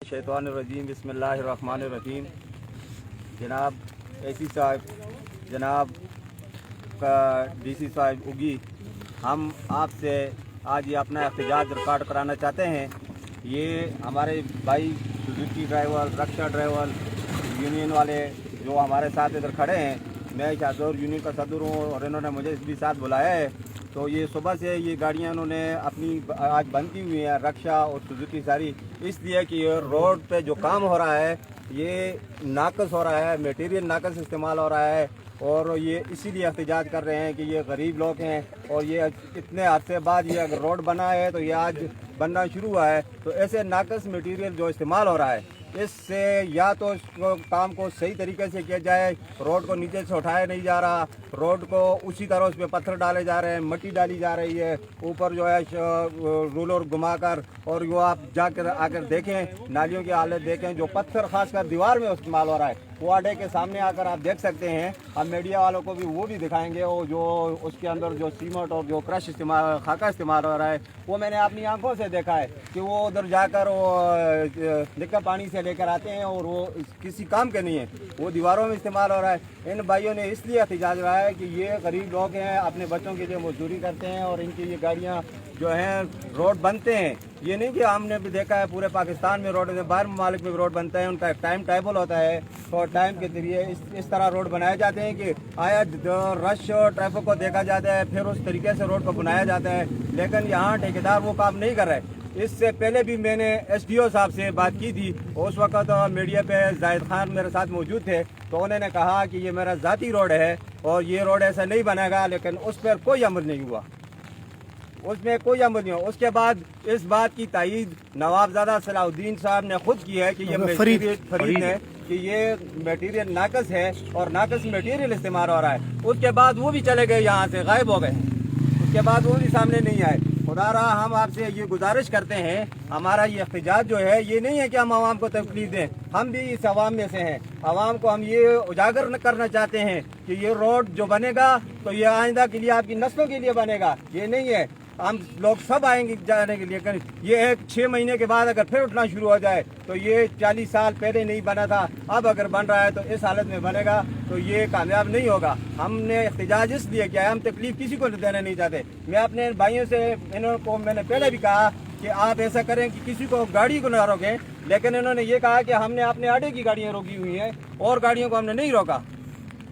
शैतानिर्रजीम बिस्मिल्लाहिर्रहमानिर्रहीम। जनाब एसी साहब, जनाब का डीसी साहब उगी, हम आपसे आज ये अपना एहतजाज रिकॉर्ड कराना चाहते हैं। ये हमारे भाई सुजुकी ड्राइवर, रक्षा ड्राइवर यूनियन वाले जो हमारे साथ इधर खड़े हैं, मैं शाहजोर यूनियन का सदर हूँ और इन्होंने मुझे भी साथ बुलाया है। तो ये सुबह से ये गाड़ियाँ इन्होंने अपनी आज बंद की हुई हैं, रक्षा और सुजुकी सारी, इसलिए कि ये रोड पे जो काम हो रहा है ये नाकस हो रहा है, मटेरियल नाकस इस्तेमाल हो रहा है। और ये इसीलिए एहतजाज कर रहे हैं कि ये गरीब लोग हैं और ये इतने अरसे बाद ये अगर रोड बना है तो ये आज बनना शुरू हुआ है। तो ऐसे नाकस मटेरियल जो इस्तेमाल हो रहा है, इससे या तो इसको काम को सही तरीके से किया जाए, रोड को नीचे से उठाया नहीं जा रहा, रोड को उसी तरह उस पर पत्थर डाले जा रहे हैं, मिट्टी डाली जा रही है, ऊपर जो है रूलर घुमाकर, और वो आप जाकर आकर देखें, नालियों की हालत देखें, जो पत्थर खासकर दीवार में इस्तेमाल हो रहा है वो अड्डे के सामने आकर आप देख सकते हैं। हम मीडिया वालों को भी वो भी दिखाएंगे, वो जो उसके अंदर जो सीमेंट और जो क्रश इस्तेमाल खाका इस्तेमाल हो रहा है वो मैंने अपनी आंखों से देखा है कि वो उधर जाकर वो निक्का पानी से लेकर आते हैं और वो किसी काम के नहीं है, वो दीवारों में इस्तेमाल हो रहा है। इन भाइयों ने इसलिए एहतजाज रहा है कि ये गरीब लोग हैं, अपने बच्चों के लिए मजदूरी करते हैं और इनकी ये गाड़ियाँ जो हैं रोड बनते हैं। ये नहीं कि हमने भी देखा है पूरे पाकिस्तान में रोड, बाहर ममालिक में रोड बनते हैं, उनका एक टाइम टेबल होता है और टाइम के जरिए इस तरह रोड बनाए जाते हैं कि आया रश और ट्रैफिक को देखा जाता है, फिर उस तरीके से रोड को बनाया जाता है। लेकिन यहाँ ठेकेदार वो काम नहीं कर रहे। इससे पहले भी मैंने SDO साहब से बात की थी, उस वक्त मीडिया पे जाहिद खान मेरे साथ मौजूद थे, तो उन्होंने कहा कि ये मेरा ज़ाती रोड है और ये रोड ऐसा नहीं बनेगा, लेकिन उस पर कोई अमल नहीं हुआ, उसमें कोई अमल नहीं हुआ। उसके बाद इस बात की तायीद नवाबजादा सलाहुद्दीन साहब ने खुद की है कि ये फरीद है कि ये मटेरियल नाकस है और नाकस मटेरियल इस्तेमाल हो रहा है। उसके बाद वो भी चले गए, यहाँ से गायब हो गए, उसके बाद वो भी सामने नहीं आए। खुदा रहा हम आपसे ये गुजारिश करते हैं, हमारा ये एहतजाज जो है ये नहीं है कि हम आवाम को तकलीफ दें, हम भी इस आवाम में से हैं। आवाम को हम ये उजागर करना चाहते हैं कि ये रोड जो बनेगा तो ये आइंदा के लिए आपकी नस्लों के लिए बनेगा, ये नहीं है हम लोग सब आएंगे जाने के लिए। ये एक 6 महीने के बाद अगर फिर उठना शुरू हो जाए तो ये 40 साल पहले नहीं बना था, अब अगर बन रहा है तो इस हालत में बनेगा तो ये कामयाब नहीं होगा। हमने एहतजाज इसलिए किया है, हम तकलीफ किसी को देना नहीं चाहते। मैं अपने भाइयों से इनको मैंने पहले भी कहा कि आप ऐसा करें कि किसी को गाड़ी को ना रोकें, लेकिन इन्होंने ये कहा कि हमने अपने अड्डे की गाड़ियाँ रोकी हुई हैं और गाड़ियों को हमने नहीं रोका,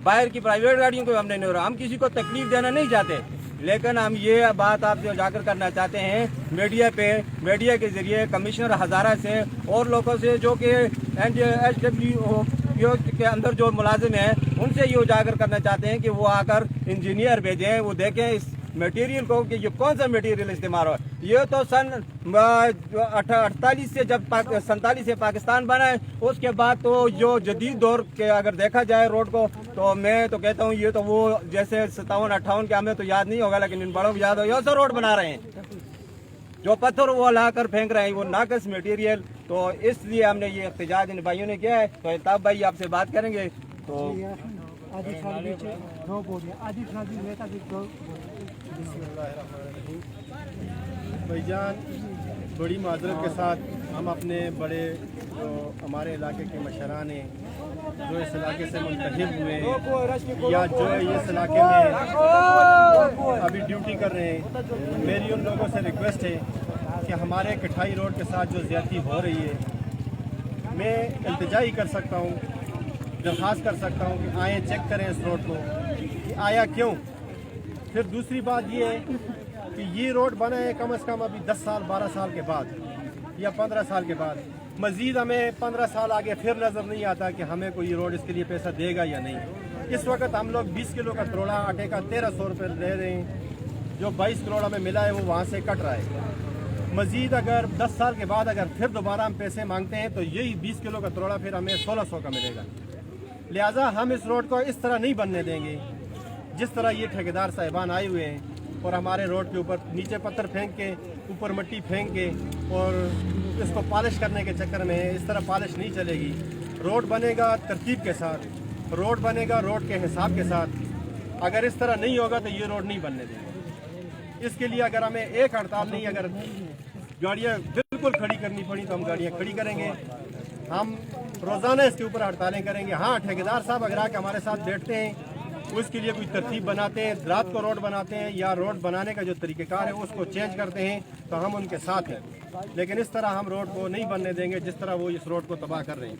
बाहर की प्राइवेट गाड़ियों को हमने नहीं रोका। हम किसी को तकलीफ देना नहीं चाहते, लेकिन हम ये बात आपसे उजागर करना चाहते हैं मीडिया पे, मीडिया के जरिए कमिश्नर हज़ारा से और लोगों से जो कि HWO के अंदर जो मुलाजिम हैं उनसे ये उजागर करना चाहते हैं कि वो आकर इंजीनियर भेजें, वो देखें इस मटेरियल को कि ये कौन सा मटेरियल इस्तेमाल हो। ये तो सन 48 से जब 47 से पाकिस्तान बना है, उसके बाद तो जो जदीद दौर के अगर देखा जाए रोड को, तो मैं तो कहता हूँ ये तो वो जैसे 57-58 के हमें तो याद नहीं होगा, लेकिन इन बड़ों को याद हो, ये रोड बना रहे हैं, जो पत्थर वो ला कर फेंक रहे हैं वो नाकस मटेरियल। तो इसलिए हमने ये एहतजाज इन भाइयों ने किया है। तो अल्ताफ भाई आपसे बात करेंगे तो भाईजान, बड़ी माजरत के साथ हम अपने बड़े जो हमारे इलाके के मशरान हैं जो इस इलाके से मुंतखब हुए हैं या जो इस इलाके में अभी ड्यूटी कर रहे हैं, मेरी उन लोगों से रिक्वेस्ट है कि हमारे कठाई रोड के साथ जो ज़्यादती हो रही है, मैं इल्तिजाई कर सकता हूँ, दरख्वास्त कर सकता हूँ कि आएँ चेक करें इस रोड को कि आया क्यों। फिर दूसरी बात ये है कि ये रोड बना है कम से कम अभी 10 साल 12 साल के बाद या 15 साल के बाद, मज़ीद हमें 15 साल आगे फिर नज़र नहीं आता कि हमें कोई रोड इसके लिए पैसा देगा या नहीं। इस वक्त हम लोग 20 किलो का तोड़ा आटे का 1300 रुपये दे रहे हैं, जो 22 करोड़ में मिला है वो वहाँ से कट रहा है। मज़ीद अगर 10 साल के बाद अगर फिर दोबारा हम पैसे मांगते हैं तो यही 20 किलो का तोड़ा फिर हमें 1600 का मिलेगा। लिहाजा हम इस रोड को इस तरह नहीं बनने देंगे जिस तरह ये ठेकेदार साहिबान आए हुए हैं और हमारे रोड के ऊपर नीचे पत्थर फेंक के ऊपर मिट्टी फेंक के और इसको पॉलिश करने के चक्कर में इस तरह पॉलिश नहीं चलेगी। रोड बनेगा तरतीब के साथ, रोड बनेगा रोड के हिसाब के साथ। अगर इस तरह नहीं होगा तो ये रोड नहीं बनने देंगे। इसके लिए अगर हमें एक हड़ताल नहीं, अगर गाड़ियाँ बिल्कुल बिल्कुल खड़ी करनी पड़ी तो हम गाड़ियाँ खड़ी करेंगे। हम रोज़ाना इसके ऊपर हड़तालें करेंगे। हाँ, ठेकेदार साहब अगर आके हमारे साथ बैठते हैं, उसके लिए कोई तरतीब बनाते हैं, रात को रोड बनाते हैं या रोड बनाने का जो तरीक़ेकार है उसको चेंज करते हैं, तो हम उनके साथ हैं। लेकिन इस तरह हम रोड को नहीं बनने देंगे जिस तरह वो इस रोड को तबाह कर रहे हैं।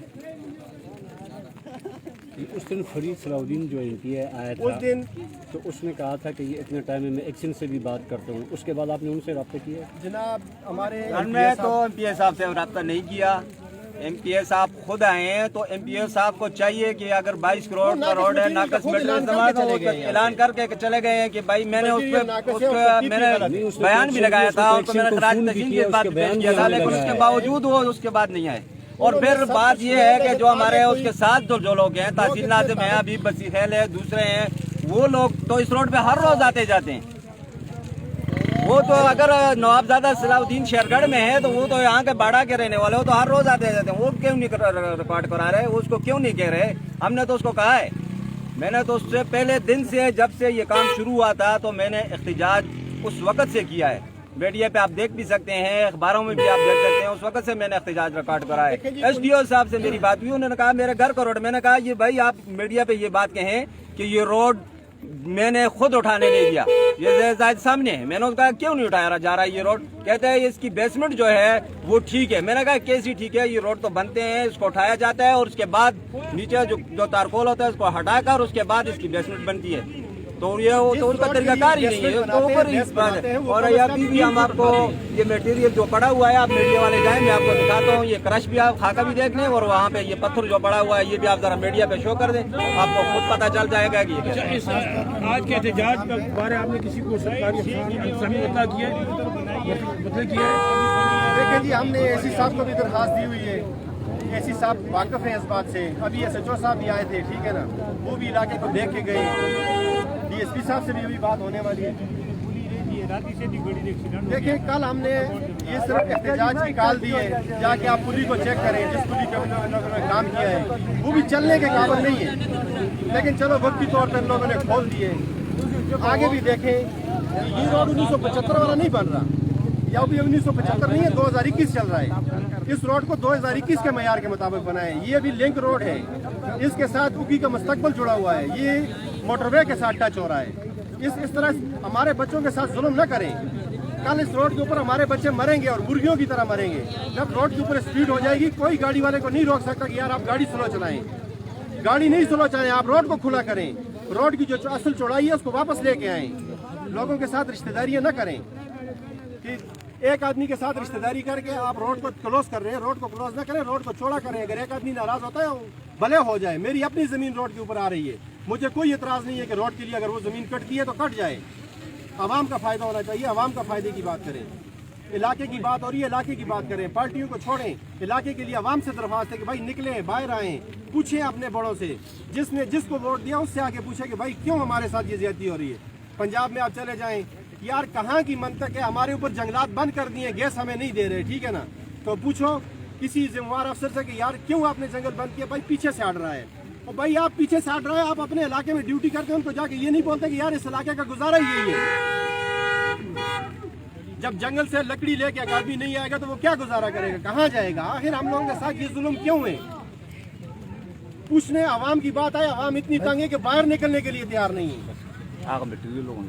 उस दिन फरीद सलाउद्दीन जो MP आया था उस दिन तो उसने कहा था कि ये इतने टाइम में मैं एक्शन से भी बात करता हूँ, उसके बाद आपने उनसे रब्ता किया? जनाब हमारे हमने तो MPA साहब से रब्ता नहीं किया। MPA साहब खुद आए हैं, तो MPA साहब को चाहिए कि अगर 22 करोड़ का रोड है नाकस मेटल समाज तो ऐलान करके चले गए हैं कि भाई मैंने मैंने बयान भी लगाया था और मैंने खराज तहसील की बात पेश किया था, लेकिन उसके बावजूद वो उसके बाद नहीं आए। और फिर बात ये है कि जो हमारे उसके साथ जो लोग हैं, तहसील नाज़िम है, अभी बसीखेल है, दूसरे हैं, वो लोग तो इस रोड पे हर रोज आते जाते हैं। वो तो अगर नवाबजादा सलाउद्दीन शेरगढ़ में है तो वो तो यहाँ के बाड़ा के रहने वाले हो, तो हर रोज आते जाते हैं। वो क्यों नहीं रिकॉर्ड करा रहे, उसको क्यों नहीं कह रहे? हमने तो उसको कहा है, मैंने तो उससे पहले दिन से जब से ये काम शुरू हुआ था तो मैंने एहतजाज उस वक़्त से किया है। मीडिया पे आप देख भी सकते हैं, अखबारों में भी आप देख सकते हैं, उस वक्त से मैंने एहतजाज रिकॉर्ड करा है। SDO साहब से मेरी बात हुई, उन्होंने कहा मेरे घर का रोड, मैंने कहा ये भाई आप मीडिया पे ये बात कहें कि ये रोड मैंने खुद उठाने नहीं दिया, ये जायद सामने है। मैंने उसका क्यों नहीं उठाया जा रहा है ये रोड? कहते हैं इसकी बेसमेंट जो है वो ठीक है। मैंने कहा कैसी ठीक है? ये रोड तो बनते हैं, इसको उठाया जाता है और उसके बाद नीचे जो तारकोल होता है उसको हटाकर उसके बाद इसकी बेसमेंट बनती है। तो ये तो उनका तरीकाकार ही नहीं है, तो ऊपर ही बात है। और अभी भी हम आपको ये मटेरियल जो पड़ा हुआ है, आप मीडिया वाले जाएं, मैं आपको दिखाता हूँ। ये क्रश भी आप खाका भी देख लें और वहाँ पे ये पत्थर जो पड़ा हुआ है ये भी आप जरा मीडिया पे शो कर दें, आपको खुद पता चल जाएगा कि ये आज के एहतजाज के बारे आपने किसी को सरकारी मतलब किया है? देखिए जी, हमने AC साहब को भी दरखास्त दी हुई है। AC साहब वाकिफ हैं इस बात से। अभी SHO साहब भी आए थे, ठीक है ना, वो भी इलाके को देख के गए। DSP साहब से भी अभी बात होने वाली है। देखिए कल हमने ये सिर्फ एहतजाज की कॉल दी है, जाके आप पुली को चेक करें, जिस पुली के उन्होंने काम किया है वो भी चलने के काबिल नहीं है, लेकिन चलो वक्ती तौर पर लोगों ने खोल दिए। आगे भी देखें, ये रोड 1975 वाला नहीं बन रहा, या भी 1975 नहीं है, 2021 चल रहा है। इस रोड को 2021 के मयार के मुताबिक बनाए। ये अभी लिंक रोड है, इसके साथ उगी का मुस्तकबिल जुड़ा हुआ है, ये मोटरवे के साथ टच हो रहा है। इस तरह हमारे बच्चों के साथ जुल्म न करें। कल इस रोड के ऊपर हमारे बच्चे मरेंगे और मुर्गियों की तरह मरेंगे। जब रोड के ऊपर स्पीड हो जाएगी, कोई गाड़ी वाले को नहीं रोक सकता कि यार आप गाड़ी स्लो चलाएं। गाड़ी नहीं स्लो चलाएं, आप रोड को खुला करें। रोड की जो असल चौड़ाई है उसको वापस लेके आएं। लोगों के साथ रिश्तेदारियां न करें कि एक आदमी के साथ रिश्तेदारी करके आप रोड को क्लोज कर रहे हैं। रोड को क्लोज न करें, रोड को चौड़ा करें। अगर एक आदमी नाराज होता है भले हो जाए, मेरी अपनी जमीन रोड के ऊपर आ रही है, मुझे कोई एतराज नहीं है कि रोड के लिए अगर वो जमीन कटती है तो कट जाए। आवाम का फायदा होना चाहिए, आवाम का फायदे की बात करें। इलाके की बात हो रही है, इलाके की बात करें, पार्टियों को छोड़ें। इलाके के लिए आवाम से दरख्वास्त है कि भाई निकलें, बाहर आएँ, पूछें अपने बड़ों से, जिसने जिसको वोट दिया उससे आगे पूछे कि भाई क्यों हमारे साथ ये ज्यादती हो रही है। पंजाब में आप चले जाएं, यार कहाँ की मंतक है, हमारे ऊपर जंगलात बंद कर दिए, गैस हमें नहीं दे रहे, ठीक है ना, तो पूछो किसी जिम्मेवार अफसर से कि यार क्यों आपने जंगल बंद किया? भाई पीछे से हट रहा है। और भाई आप पीछे से हट रहे हैं, आप अपने इलाके में ड्यूटी करते हैं, उनको जाके ये नहीं बोलते कि यार इस इलाके का गुजारा ही यही है। जब जंगल से लकड़ी लेके एक आदमी नहीं आएगा तो वो क्या गुजारा करेगा, कहाँ जाएगा? आखिर हम लोगों के साथ ये जुल्म क्यों है? पूछने आवाम की बात है, आवाम इतनी तंग है कि बाहर निकलने के लिए तैयार नहीं है। आगे लोगों